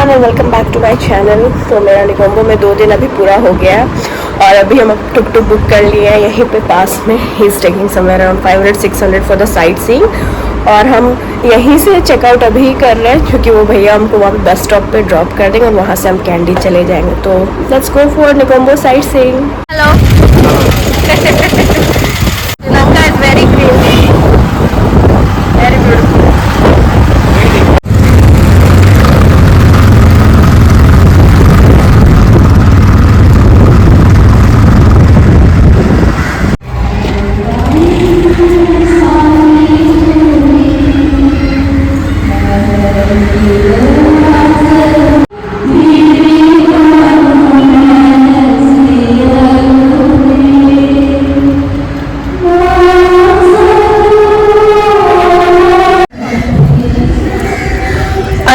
Everyone and welcome back to my channel. तो मेरा निगोम्बो में 2 दिन अभी पूरा हो गया है और अभी हम टुक टुक बुक कर लिए हैं यहीं पे पास में। He is taking somewhere around 500-600 for the sight seeing और हम यहीं से चेकआउट अभी कर रहे हैं क्योंकि वो भैया हमको वहाँ पे बस स्टॉप पे ड्रॉप कर देंगे और वहाँ से हम कैंडी चले जाएंगे। तो let's go for Negombo sightseeing. Hello Sri Lanka is very green, very beautiful.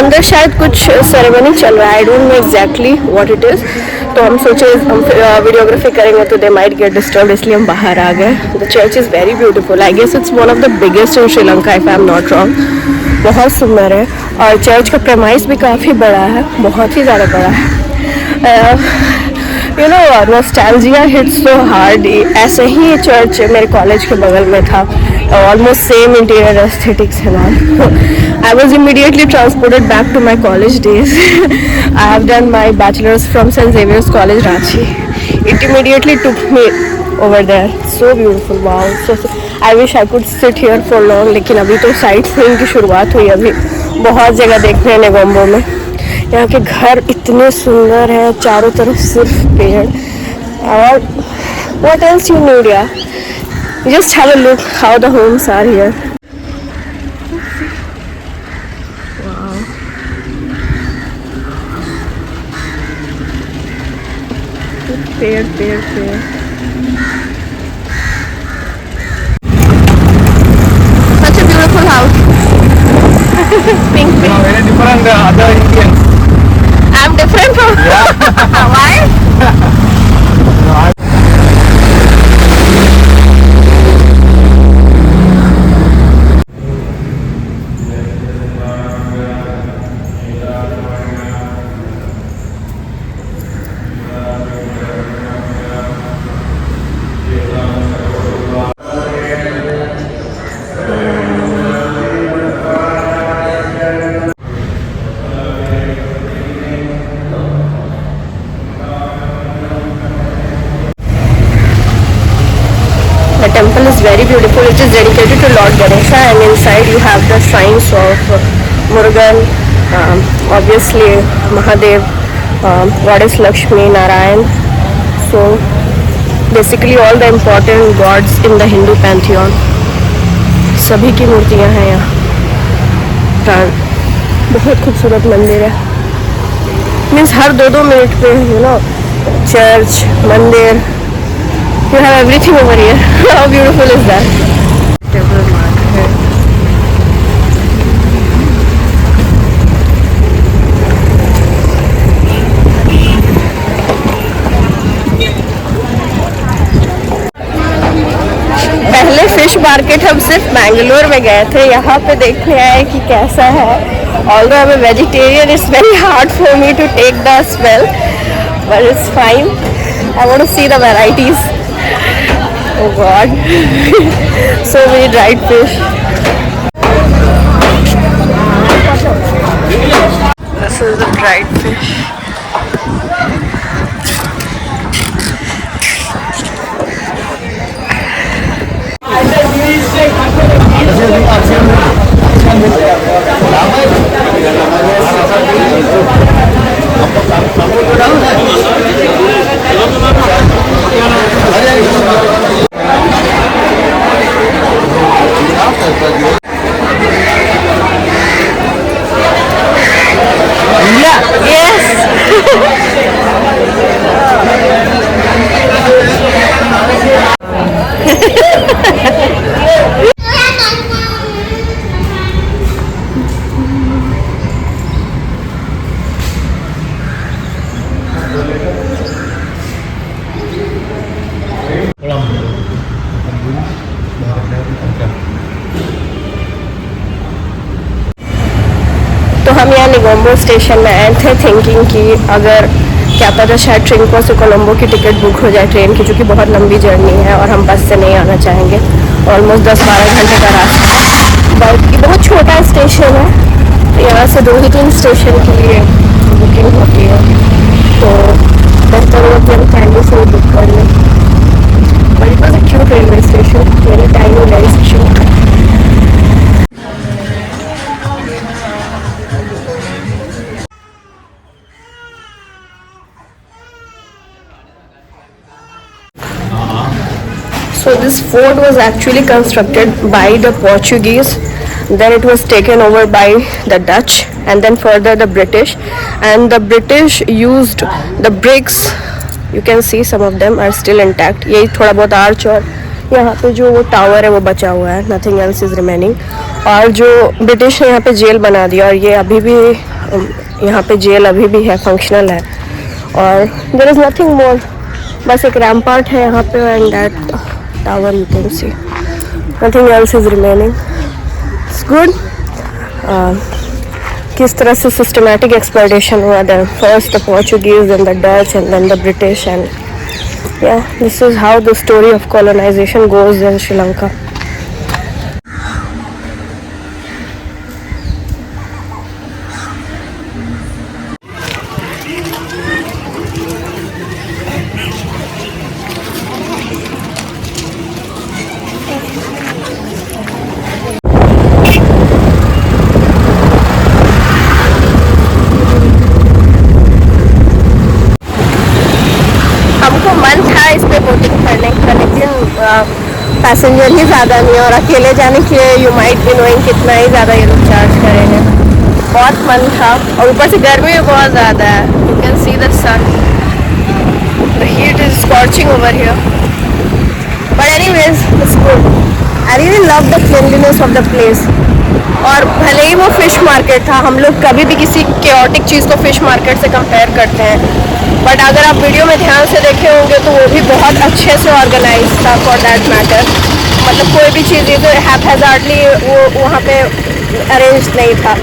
अंदर शायद कुछ सेरेमनी चल रहा है, I don't know exactly what it is. तो हम सोचे हम वीडियोग्राफी करेंगे तो दे माइट गेट डिस्टर्ब, इसलिए हम बाहर आ गए। The church is very beautiful, I guess it's one of the biggest in Sri Lanka if I am not wrong. बहुत सुंदर है और चर्च का प्रेमाइस भी काफ़ी बड़ा है, बहुत ही ज़्यादा बड़ा है। You know nostalgia hits so hard. ऐसे ही चर्च मेरे कॉलेज के बगल में था, almost same interior aesthetics and all. I was immediately transported back to my college days. I have done my bachelor's from St. Xavier's College, Ranchi. It immediately took me over there. So beautiful, wow. So I wish I could sit here for long. लेकिन अभी तो sight seeing की शुरुआत हुई, अभी बहुत जगह देखने हैं निगोम्बो में। यहाँ के घर इतने सुंदर हैं, चारों तरफ सिर्फ पेड़। और what else you need, yeah? Just have a look how the homes are here. Wow. Pear. Such a beautiful house. Pink. You are very different than other Indians. I'm different from. Yeah. Why? The temple is very beautiful. It is dedicated to Lord Ganesha, and inside you have the shrines of Murugan, obviously Mahadev, goddess Lakshmi, Narayan. So basically all the important gods in the Hindu pantheon. सभी की मूर्तियाँ हैं यहाँ। बहुत खूबसूरत मंदिर है। Means हर 2-2 minute पे चर्च, मंदिर, you have everything over here. How beautiful is that? Table mark है। पहले फिश मार्केट हम सिर्फ मैंगलोर में गए थे, यहाँ पे देखने आए कि कैसा है। Although I'm a vegetarian, it's very hard for me to take the smell, but it's fine. I want to see the varieties. Oh God, so many dried fish. This is the dried fish. हम यहाँ Negombo station में आए थे thinking कि अगर क्या पता शायद ट्रिंको से कोलंबो की टिकट बुक हो जाए ट्रेन की, जो कि बहुत लंबी जर्नी है और हम बस से नहीं आना चाहेंगे। ऑलमोस्ट 10-12 घंटे का रास्ता है, बट ये बहुत छोटा स्टेशन है, तो यहाँ से 2 ही 3 स्टेशन के लिए बुकिंग होती है, तो बेहतर होगा कि हम पहले से बुक कर लें। But it was a cute railway station, very tiny, very cute. So this fort was actually constructed by the Portuguese, then it was taken over by the Dutch, and then further the British, and the British used the bricks. You can see some of them are still intact. यही थोड़ा बहुत arch और यहाँ पे जो वो tower है वो बचा हुआ है, nothing else is remaining. और जो ब्रिटिश ने यहाँ पे जेल बना दिया, और ये अभी भी यहाँ पे जेल अभी भी है, फंक्शनल है, और there is nothing more. बस एक रैम्पार्ट है यहाँ पे, and that tower you can see, nothing else is remaining. It's good. किस तरह से सिस्टमैटिक एक्सप्लॉयटेशन हुआ था, first the Portuguese, then the Dutch, and then the British, and yeah, this is how the story of colonization goes in Sri Lanka. हमको मन था इस पे बोटिंग करने का, लेकिन पैसेंजर ही ज़्यादा नहीं है, और अकेले जाने के लिए यू माइट बी नोइंग कितना ही ज़्यादा ये लोग चार्ज करेंगे। बहुत मन था, और ऊपर से गर्मी भी बहुत ज़्यादा है। You can see the sun, the heat is scorching over here, but anyways it's good. I really love the cleanliness of the place. और भले ही वो फिश मार्केट था, हम लोग कभी भी किसी केओटिक चीज़ को फिश मार्केट से कंपेयर करते हैं, बट अगर आप वीडियो में ध्यान से देखे होंगे तो वो भी बहुत अच्छे से ऑर्गेनाइज था, फॉर दैट मैटर। मतलब कोई भी चीज़ इधर हैपहैज़ार्डली वो वहाँ पे अरेंज नहीं था,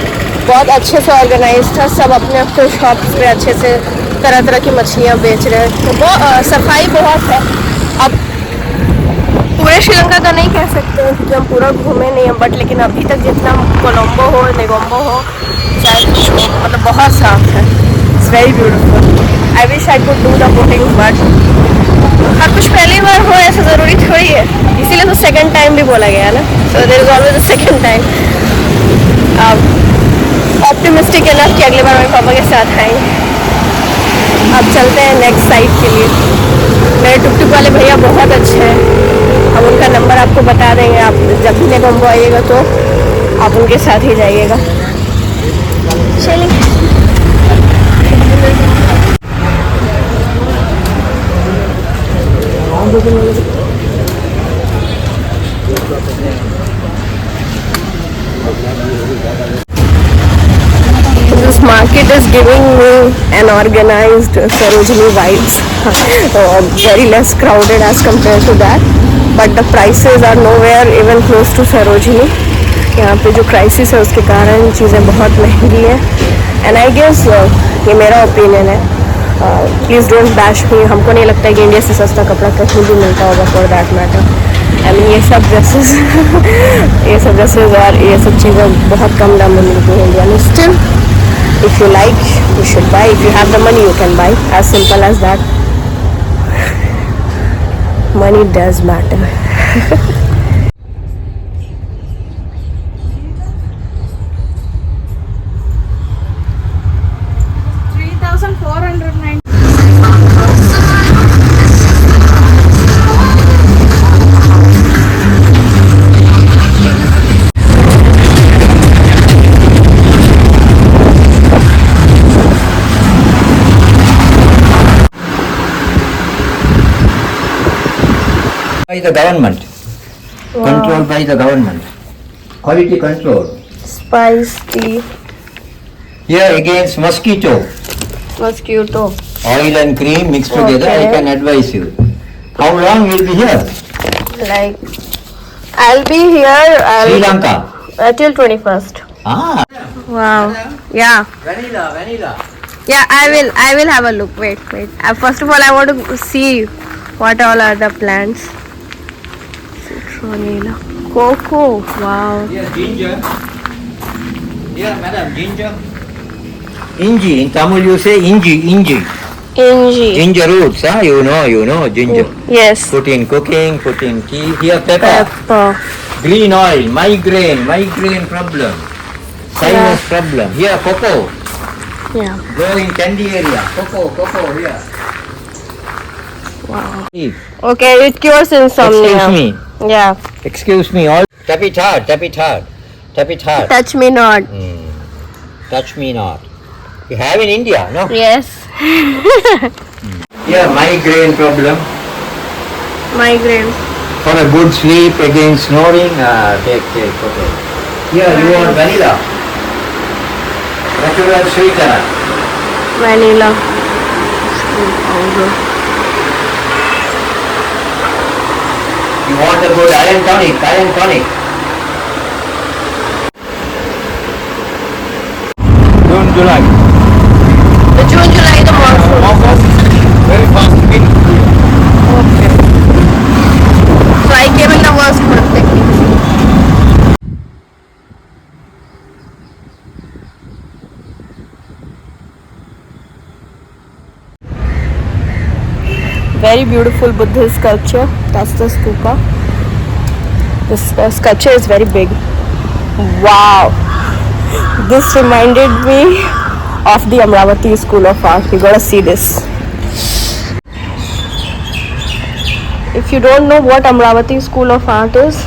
बहुत अच्छे से ऑर्गेनाइज था। सब अपने अपने शॉप्स पे अच्छे से तरह तरह की मछलियाँ बेच रहे हैं, तो वो सफाई बहुत है। अब पूरे श्रीलंका का नहीं कह सकते हैं क्योंकि हम पूरा घूमे नहीं हैं, बट लेकिन अभी तक जितना कोलंबो हो, निगोम्बो हो, शायद मतलब बहुत साफ है। It's very beautiful. I wish I could do the boating, but हर कुछ पहली बार हो ऐसा ज़रूरी थोड़ी है, इसीलिए तो सेकंड टाइम भी बोला गया ना, so there is always a second time. Optimistic enough कि अगली बार मेरे पापा के साथ आएंगे। अब चलते हैं नेक्स्ट साइट के लिए। मेरे टुकटुक वाले भैया बहुत अच्छे हैं, हम उनका नंबर आपको बता देंगे। आप जब भी निगोम्बो आइएगा तो आप उनके साथ ही जाइएगा। चलिए, this market is giving me an organized Sarojini vibes. Very less crowded as compared to that, but the prices are nowhere even close to Sarojini. यहाँ पे जो क्राइसिस है उसके कारण चीज़ें बहुत महंगी हैं, एंड आई गेस ये मेरा ओपिनियन है। प्लीज़ डोंट बैश मी। हमको नहीं लगता है कि इंडिया से सस्ता कपड़ा कहीं भी मिलता होगा, for that matter. I mean ये सब ड्रेसेस ये सब ड्रेसेस और ये सब चीज़ें बहुत कम दाम में मिलती हैं इंडिया में। Still if you like you should buy, if you have the money you can buy, as simple as that. Money does matter. By the government, controlled by the government, quality control. Spice tea, Here against mosquito, mosquito. oil and cream mixed together. I Okay. can advise you. How long will be here? Like I'll be here Sri Lanka. till 21st. Ah, Wow. Yeah. Vanilla. Yeah, I will have a look. Wait. First of all, I want to see what all are the plants. Citronella. Cocoa. Wow. Here, ginger. Here, madam, ginger. Inji. In Tamil, you say inji. Inji. Ginger roots, huh? You know ginger. Yes. Put in cooking, put in tea. Here, pepper. Pepper. Green oil, migraine problem. Sinus problem. Here, cocoa. Yeah. Grow in candy area. Cocoa here. Wow. Leaf. Okay, it cures insomnia. Excuse me. All. Tap it hard. Touch me not. Touch me not. You have in India, no? Yes. Here, migraine problem. Migraine. For a good sleep against snoring, take, okay. Here, you want vanilla. Natural sweetener. Vanilla. Powder. You want a good iron tonic. June, July. The June, July, the monsoon. August, very fast wind. Okay. So I came in the worst month technically. Very beautiful Buddhist sculpture. That's the stupa. This sculpture is very big. Wow. This reminded me of the Amravati School of Art. You gotta see this. If you don't know what Amravati School of Art is,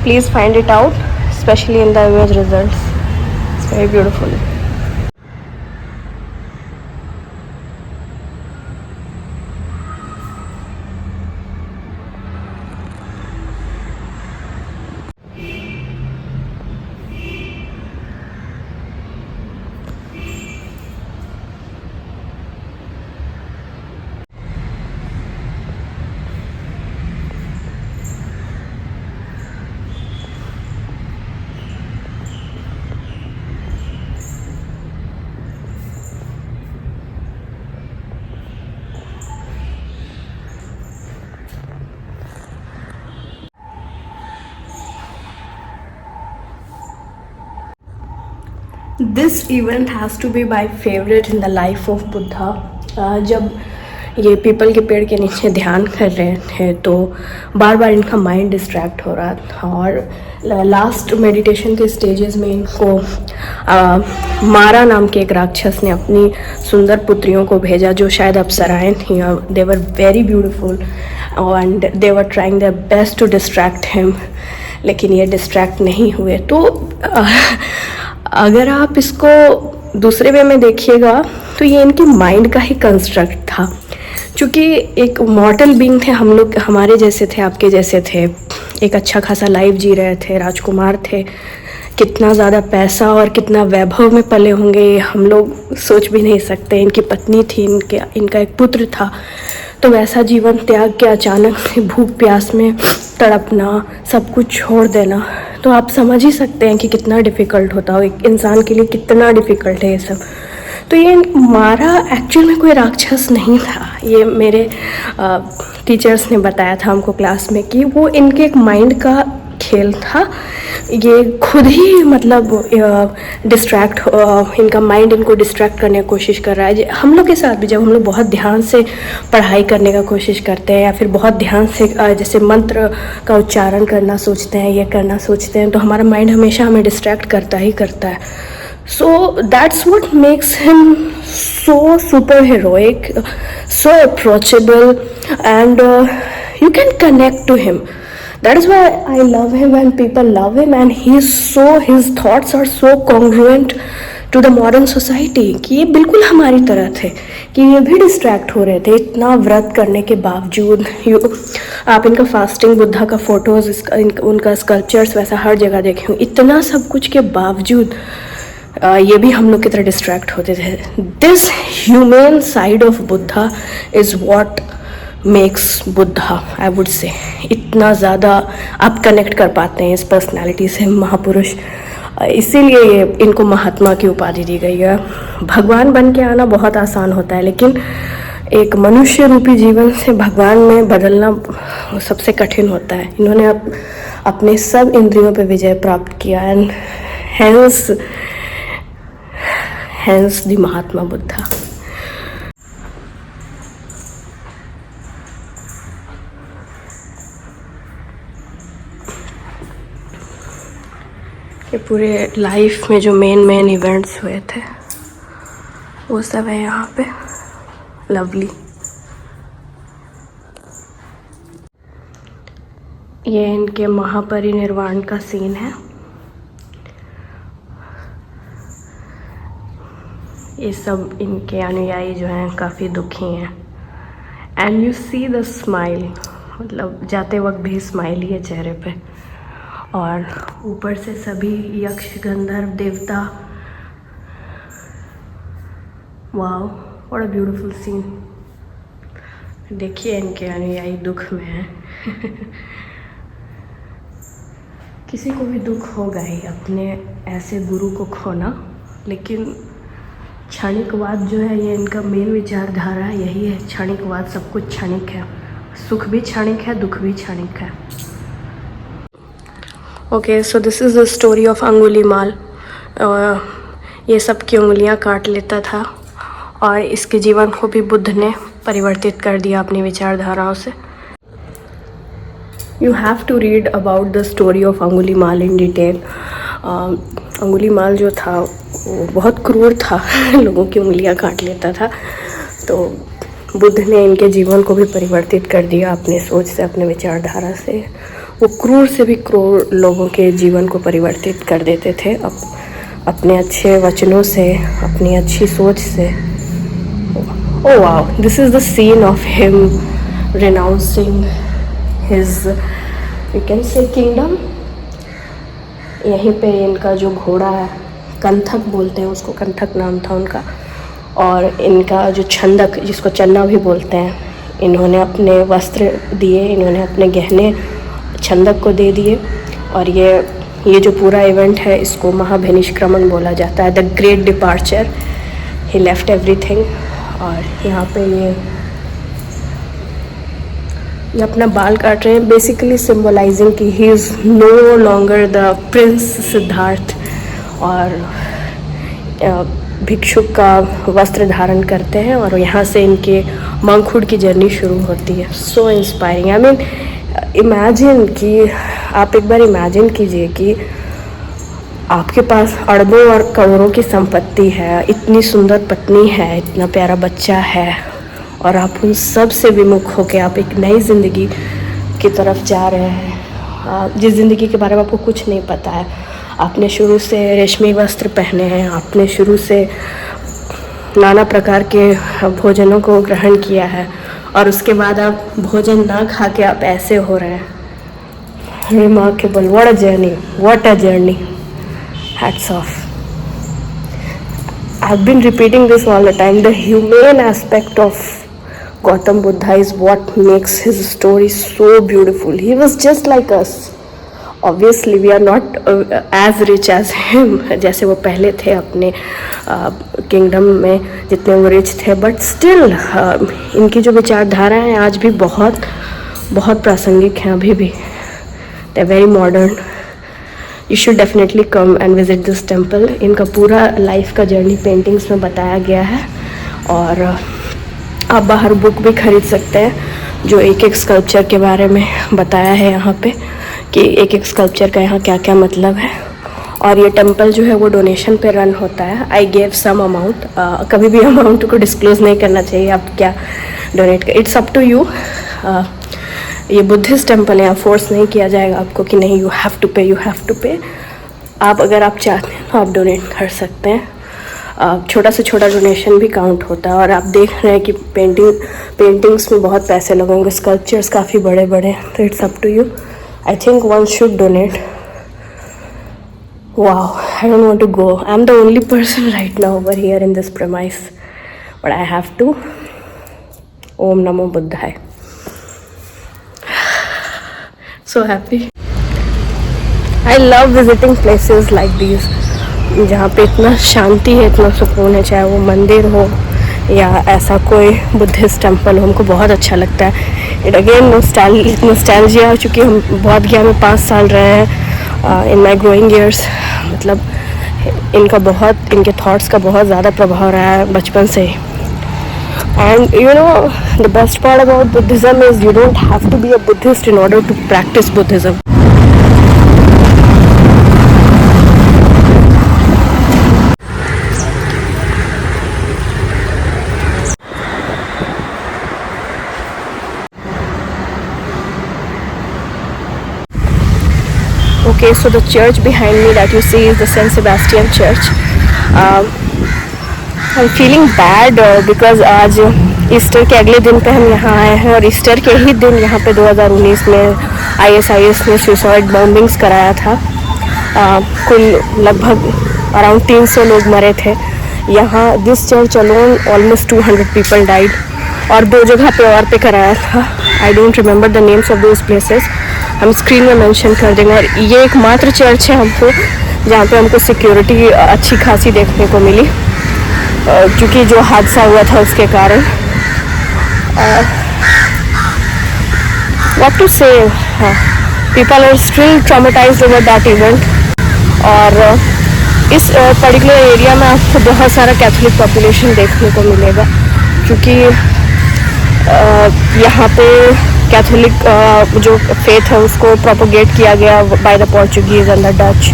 please find it out, especially in the image results. It's very beautiful. This event has to be my favorite in the life of Buddha. जब ये people के पेड़ के नीचे ध्यान कर रहे थे तो बार बार इनका माइंड डिस्ट्रैक्ट हो रहा था और लास्ट मेडिटेशन के स्टेजेस में इनको मारा नाम के एक राक्षस ने अपनी सुंदर पुत्रियों को भेजा जो शायद अप्सराएं थी. They were very beautiful and they were trying their best to distract him, लेकिन ये डिस्ट्रैक्ट नहीं हुए. तो अगर आप इसको दूसरे वे में देखिएगा तो ये इनके माइंड का ही कंस्ट्रक्ट था. चूँकि एक मॉर्टल बीइंग थे हम लोग, हमारे जैसे थे, आपके जैसे थे, एक अच्छा खासा लाइफ जी रहे थे, राजकुमार थे, कितना ज़्यादा पैसा और कितना वैभव में पले होंगे ये हम लोग सोच भी नहीं सकते. इनकी पत्नी थी, इनका एक पुत्र था. तो वैसा जीवन त्याग के अचानक से भूख प्यास में तड़पना, सब कुछ छोड़ देना, तो आप समझ ही सकते हैं कि कितना डिफ़िकल्ट होता हो एक इंसान के लिए, कितना डिफ़िकल्ट है ये सब. तो ये मारा एक्चुअल में कोई राक्षस नहीं था. ये मेरे टीचर्स ने बताया था हमको क्लास में कि वो इनके एक माइंड का खेल था. ये खुद ही मतलब डिस्ट्रैक्ट, इनका माइंड इनको डिस्ट्रैक्ट करने की कोशिश कर रहा है. हम लोग के साथ भी जब हम लोग बहुत ध्यान से पढ़ाई करने का कोशिश करते हैं या फिर बहुत ध्यान से जैसे मंत्र का उच्चारण करना सोचते हैं, ये करना सोचते हैं, तो हमारा माइंड हमेशा हमें डिस्ट्रैक्ट करता ही करता है. So that's what makes him so super heroic, so approachable, and you can connect to him. That is why I love him and people love him, and his thoughts are so congruent to the modern society कि ये बिल्कुल हमारी तरह थे कि ये भी distract हो रहे थे इतना व्रत करने के बावजूद. आप इनका फास्टिंग बुद्धा का फोटोज़, उनका स्कल्पचर्स वैसा हर जगह देखे हों, इतना सब कुछ के बावजूद ये भी हम लोग की तरह डिस्ट्रैक्ट होते थे. This human side of Buddha is what makes Buddha, I would say. इतना ज़्यादा आप कनेक्ट कर पाते हैं इस पर्सनैलिटी से. महापुरुष इसीलिए ये इनको महात्मा की उपाधि दी गई है। भगवान बन के आना बहुत आसान होता है, लेकिन एक मनुष्य रूपी जीवन से भगवान में बदलना सबसे कठिन होता है। इन्होंने अपने सब इंद्रियों पर विजय प्राप्त किया, एंड हैंस द महात्मा बुद्धा। ये पूरे लाइफ में जो मेन इवेंट्स हुए थे वो सब है यहाँ पे। लवली। ये इनके महापरिनिर्वाण का सीन है। ये सब इनके अनुयायी जो हैं काफ़ी दुखी हैं, and you see the smile, मतलब जाते वक्त भी स्माइल ही है चेहरे पे। और ऊपर से सभी यक्ष गंधर्व देवता, wow what a beautiful scene. देखिए इनके अनुयायी दुख में हैं। किसी को भी दुख होगा ही अपने ऐसे गुरु को खोना, लेकिन क्षणिकवाद जो है ये इनका मेन विचारधारा यही है। क्षणिकवाद, सब कुछ क्षणिक है, सुख भी क्षणिक है, दुख भी क्षणिक है। Okay, so this is the story of Angulimal. ये सब की उंगलियां काट लेता था और इसके जीवन को भी बुद्ध ने परिवर्तित कर दिया अपनी विचारधाराओं से। You have to read about the story of Angulimal in detail. Angulimal जो था वो बहुत क्रूर था, लोगों की उंगलियां काट लेता था। तो बुद्ध ने इनके जीवन को भी परिवर्तित कर दिया अपने सोच से, अपने विचारधारा से। वो क्रूर से भी क्रूर लोगों के जीवन को परिवर्तित कर देते थे अपने अच्छे वचनों से, अपनी अच्छी सोच से। Oh wow, this is the scene of him renouncing his, you can say, kingdom. यहीं पे इनका जो घोड़ा है, कंथक बोलते हैं उसको, कंथक नाम था उनका, और इनका जो छंदक जिसको चन्ना भी बोलते हैं, इन्होंने अपने वस्त्र दिए, इन्होंने अपने गहने छंदक को दे दिए। और ये जो पूरा इवेंट है इसको महाभिनिष्क्रमण बोला जाता है, the great departure. He left everything. और यहाँ पे ये अपना बाल काट रहे हैं, बेसिकली सिंबलाइजिंग कि he is no longer the prince Siddhartha, और भिक्षुक का वस्त्र धारण करते हैं और यहाँ से इनके मंखुड़ की जर्नी शुरू होती है। So inspiring. I mean imagine कि आप एक बार इमेजिन कीजिए कि आपके पास अरबों और करोड़ों की संपत्ति है, इतनी सुंदर पत्नी है, इतना प्यारा बच्चा है, और आप उन सब से विमुख होकर आप एक नई ज़िंदगी की तरफ जा रहे हैं, जिस ज़िंदगी के बारे में आपको कुछ नहीं पता है। आपने शुरू से रेशमी वस्त्र पहने हैं, आपने शुरू से नाना प्रकार के भोजनों को ग्रहण किया है, और उसके बाद आप भोजन ना खा के आप ऐसे हो रहे हैं। Remarkable, what a journey, hats off. I've been repeating this all the time. The humane aspect of Gautam Buddha is what makes his story so beautiful. He was just like us. Obviously we are not as rich as him, जैसे वो पहले थे अपने kingdom में जितने वो rich थे, but still इनकी जो विचारधारा है आज भी बहुत बहुत प्रासंगिक हैं अभी भी। They are very modern. You should definitely come and visit this temple. इनका पूरा लाइफ का जर्नी पेंटिंग्स में बताया गया है, और आप बाहर बुक भी खरीद सकते हैं जो एक एक स्कल्पचर के बारे में बताया है यहाँ पे, कि एक एक स्कल्पचर का यहाँ क्या क्या मतलब है। और ये टेम्पल जो है वो डोनेशन पे रन होता है। I gave some amount. कभी भी अमाउंट को डिस्क्लोज नहीं करना चाहिए, आप क्या डोनेट कर, इट्स अप टू यू। ये बुद्धिस्ट टेम्पल है, फोर्स नहीं किया जाएगा आपको कि नहीं यू हैव टू पे। आप अगर आप चाहते हैं तो आप डोनेट कर सकते हैं। छोटा से छोटा डोनेशन भी काउंट होता है। और आप देख रहे हैं कि पेंटिंग्स में बहुत पैसे लगेंगे, स्कल्पचर्स काफ़ी बड़े बड़े, तो it's up to you. I think one should donate. Wow, I don't want to go, I am the only person right now over here in this premise, but I have to. ओम नमो बुद्धाय। So happy. I love visiting places like these, जहाँ पे इतना शांति है, इतना सुकून है, चाहे वो मंदिर हो या ऐसा कोई बुद्धिस्ट टेम्पल हो, हमको बहुत अच्छा लगता है। इट अगेन नॉस्टैल्जिया हो चुकी, हम बहुत गया में 5 साल रहे हैं इन माई ग्रोइंग ईयर्स। मतलब इनके थॉट्स का बहुत ज़्यादा प्रभाव रहा है बचपन से ही। And you know, the best part about Buddhism is you don't have to be a Buddhist in order to practice Buddhism. Okay, so the church behind me that you see is the Saint Sebastian Church. I'm feeling bad because आज Easter के अगले दिन पे हम यहाँ आए हैं, और ईस्टर के ही दिन यहाँ पे 2019 में ISIS ने सुसाइड बॉम्बिंग्स कराया था। कुल लगभग अराउंड 300 लोग मरे थे यहाँ। This church alone almost 200 people died, और 2 जगह पे और पे कराया था। I don't remember the names of those places, हम स्क्रीन में मेंशन कर देंगे। और ये एकमात्र चर्च है हमको जहाँ पे हमको सिक्योरिटी अच्छी खासी देखने को मिली, क्योंकि जो हादसा हुआ था उसके कारण। What to say, people are still traumatised over that event. और इस पर्टिकुलर एरिया में आपको बहुत सारा कैथोलिक पॉपुलेशन देखने को मिलेगा, क्योंकि यहाँ पे कैथोलिक जो फेथ है उसको प्रोपोगेट किया गया by the Portuguese and the Dutch.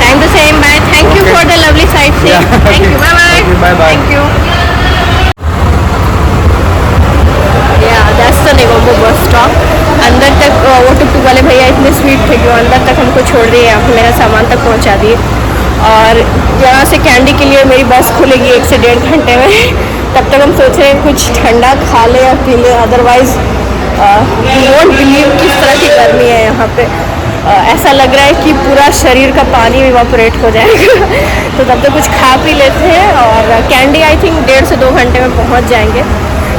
Time to say bye, thank you for the lovely sightseeing, thank you, bye bye, Bye-bye. Thank you. That's the Negombo bus stop. अंदर तक वो tuktuk वाले भैया इतने स्वीट थे कि वो अंदर तक हमको छोड़ दिए, यहाँ मेरा सामान तक पहुँचा दिए। और यहाँ से कैंडी के लिए मेरी बस खुलेगी 1 से 1.5 घंटे में। तब तक हम सोच रहे हैं कुछ ठंडा खा ले या पी ले, अदरवाइज वोंट बिलीव किस तरह की गर्मी है यहाँ पे। ऐसा लग रहा है कि पूरा शरीर का पानी इवापोरेट हो जाएगा। तो तब तक कुछ खा पी लेते हैं, और कैंडी आई थिंक 1.5 से 2 घंटे में पहुँच जाएंगे।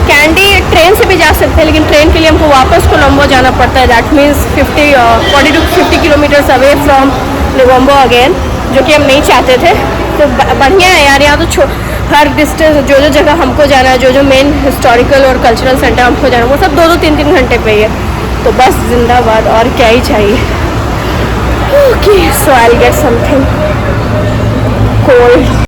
कैंडी ट्रेन से भी जा सकते हैं, लेकिन ट्रेन के लिए हमको वापस कोलंबो जाना पड़ता है। That means 40 to 50 kilometres away from Negombo again, जो कि हम नहीं चाहते थे। तो बढ़िया है यार, यहाँ तो हर डिस्टेंस जो जगह हमको जाना है, जो मेन हिस्टोरिकल और कल्चरल सेंटर हमको जाना है, वो सब 2-2, 3-3 घंटे पे ही है। तो बस जिंदाबाद, और क्या ही चाहिए। Okay, so I will get something cold.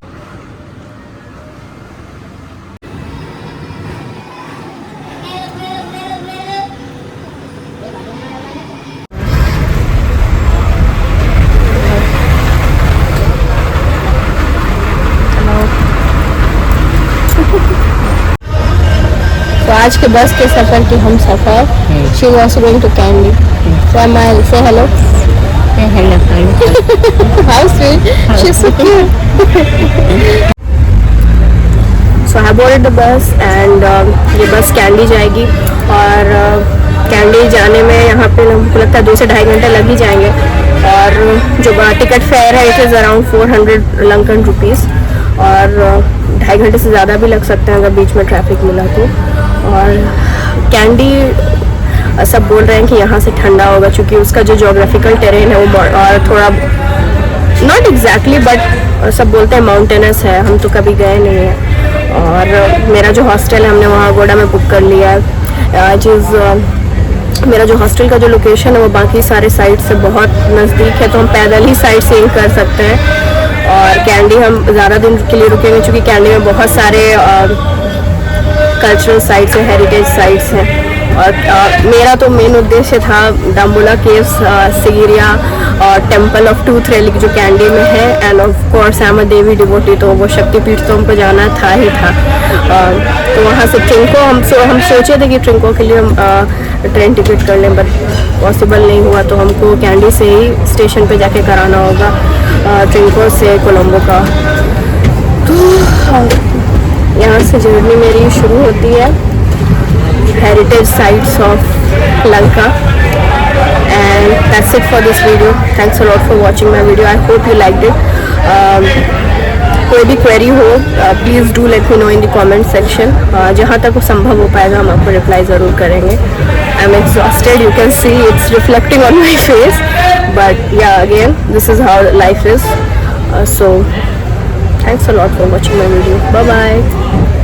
तो आज के बस के सफ़र की हम सफ़र, she was going to Kandy. Say hello, how sweet, she is so cute. So I boarded the bus and ये बस कैंडी जाएगी, और कैंडी जाने में यहाँ पे हमको लगता है 2 से 2.5 घंटे लग ही जाएंगे। और जो टिकट फेयर है it is around 400 Lankan rupees, और 2.5 घंटे से ज़्यादा भी लग सकते हैं अगर बीच में ट्रैफिक मिला तो। और कैंडी सब बोल रहे हैं कि यहाँ से ठंडा होगा, क्योंकि उसका जो जोग्राफिकल टेरेन है वो और थोड़ा नॉट एग्जैक्टली बट सब बोलते हैं माउंटेनस है। हम तो कभी गए नहीं हैं, और मेरा जो हॉस्टल है हमने वहाँ गोडा में बुक कर लिया है। मेरा जो हॉस्टल का जो लोकेशन है वो बाकी सारे साइट से बहुत नज़दीक है, तो हम पैदल ही साइट सीइंग कर सकते हैं। और कैंडी हम ज़्यादा दिन के लिए रुकेंगे, क्योंकि कैंडी में बहुत सारे कल्चरल साइट्स हैं, हेरिटेज साइट्स हैं। और मेरा तो मेन उद्देश्य था डाम्बुला केव्स, सिगिरिया और टेम्पल ऑफ टूथ रेलिक जो कैंडी में है, end of course I am a Devi devotee, तो वो शक्तिपीठ तो हमको जाना था ही था। तो वहाँ से ट्रिंको हम सोचे थे कि ट्रिंको के लिए हम ट्रेन टिकट कर लें, बट पॉसिबल नहीं हुआ। तो हमको कैंडी से ही स्टेशन पे जाके कराना होगा, ट्रिंको से कोलंबो का। तो यहाँ से जर्नी मेरी शुरू होती है heritage sites of Lanka, and that's it for this video. Thanks a lot for watching my video. I hope you liked it. कोई भी क्वेरी हो please do let me know in the comment section. जहाँ तक वो संभव हो पाएगा हम आपको रिप्लाई ज़रूर करेंगे। I'm exhausted. You can see it's reflecting on my face. But yeah, again, this is how life is. So thanks a lot for watching my video. Bye bye.